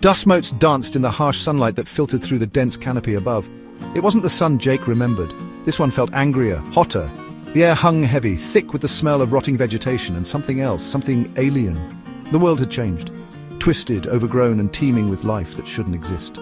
Dust motes danced in the harsh sunlight that filtered through the dense canopy above. It wasn't the sun Jake remembered. This one felt angrier, hotter. The air hung heavy, thick with the smell of rotting vegetation and something else, something alien. The world had changed. Twisted, overgrown and teeming with life that shouldn't exist.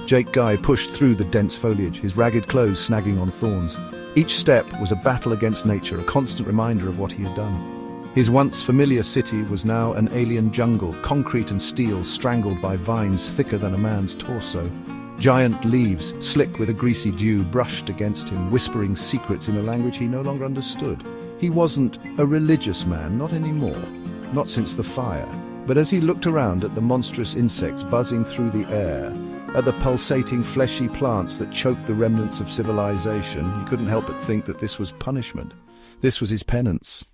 Jake Guy pushed through the dense foliage, his ragged clothes snagging on thorns. Each step was a battle against nature, a constant reminder of what he had done. His once familiar city was now an alien jungle, concrete and steel, strangled by vines thicker than a man's torso. Giant leaves, slick with a greasy dew, brushed against him, whispering secrets in a language he no longer understood. He wasn't a religious man, not anymore, not since the fire. But as he looked around at the monstrous insects buzzing through the air, at the pulsating fleshy plants that choked the remnants of civilization, he couldn't help but think that this was punishment. This was his penance.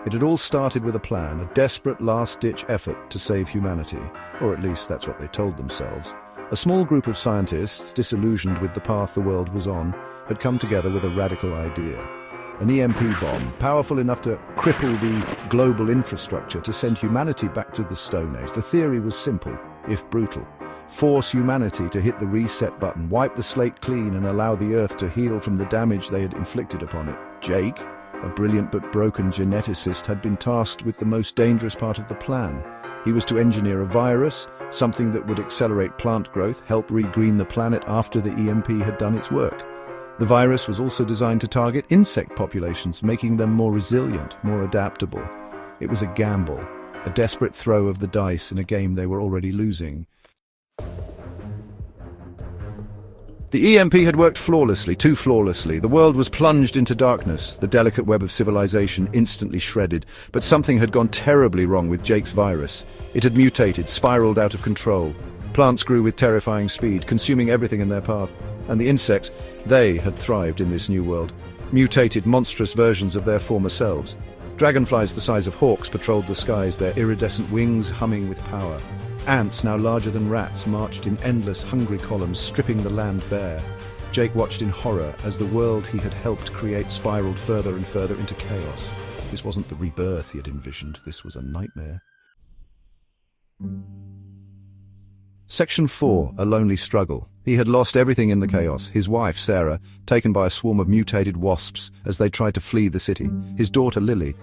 It had all started with a plan, a desperate last-ditch effort to save humanity, or at least that's what they told themselves. A small group of scientists, disillusioned with the path the world was on, had come together with a radical idea. An EMP bomb, powerful enough to cripple the global infrastructure to send humanity back to the Stone Age. The theory was simple, if brutal. Force humanity to hit the reset button, wipe the slate clean and allow the Earth to heal from the damage they had inflicted upon it. Jake, a brilliant but broken geneticist, had been tasked with the most dangerous part of the plan. He was to engineer a virus, something that would accelerate plant growth, help regreen the planet after the EMP had done its work. The virus was also designed to target insect populations, making them more resilient, more adaptable. It was a gamble, a desperate throw of the dice in a game they were already losing. The EMP had worked flawlessly, too flawlessly. The world was plunged into darkness, the delicate web of civilization instantly shredded. But something had gone terribly wrong with Jake's virus. It had mutated, spiraled out of control. Plants grew with terrifying speed, consuming everything in their path. And the insects, they had thrived in this new world, mutated monstrous versions of their former selves. Dragonflies the size of hawks patrolled the skies, their iridescent wings humming with power. Ants, now larger than rats, marched in endless, hungry columns, stripping the land bare. Jake watched in horror as the world he had helped create spiraled further and further into chaos. This wasn't the rebirth he had envisioned, this was a nightmare. Section 4, a lonely struggle. He had lost everything in the chaos. His wife, Sarah, taken by a swarm of mutated wasps as they tried to flee the city. His daughter, Lily.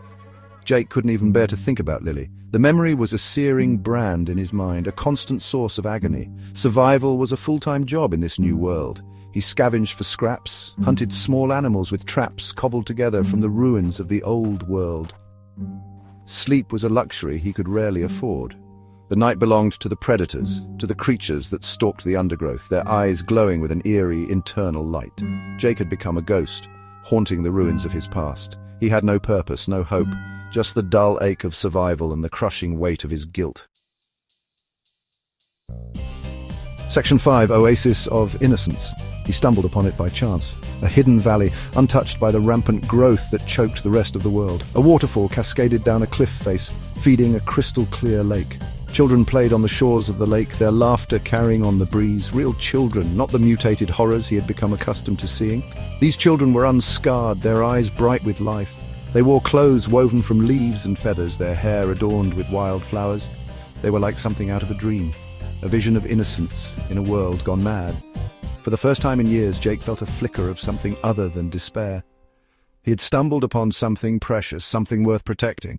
Jake couldn't even bear to think about Lily. The memory was a searing brand in his mind, a constant source of agony. Survival was a full-time job in this new world. He scavenged for scraps, hunted small animals with traps cobbled together from the ruins of the old world. Sleep was a luxury he could rarely afford. The night belonged to the predators, to the creatures that stalked the undergrowth, their eyes glowing with an eerie internal light. Jake had become a ghost, haunting the ruins of his past. He had no purpose, no hope, just the dull ache of survival and the crushing weight of his guilt. Section 5, Oasis of Innocence. He stumbled upon it by chance. A hidden valley, untouched by the rampant growth that choked the rest of the world. A waterfall cascaded down a cliff face, feeding a crystal-clear lake. Children played on the shores of the lake, their laughter carrying on the breeze. Real children, not the mutated horrors he had become accustomed to seeing. These children were unscarred, their eyes bright with life. They wore clothes woven from leaves and feathers, their hair adorned with wild flowers. They were like something out of a dream, a vision of innocence in a world gone mad. For the first time in years, Jake felt a flicker of something other than despair. He had stumbled upon something precious, something worth protecting.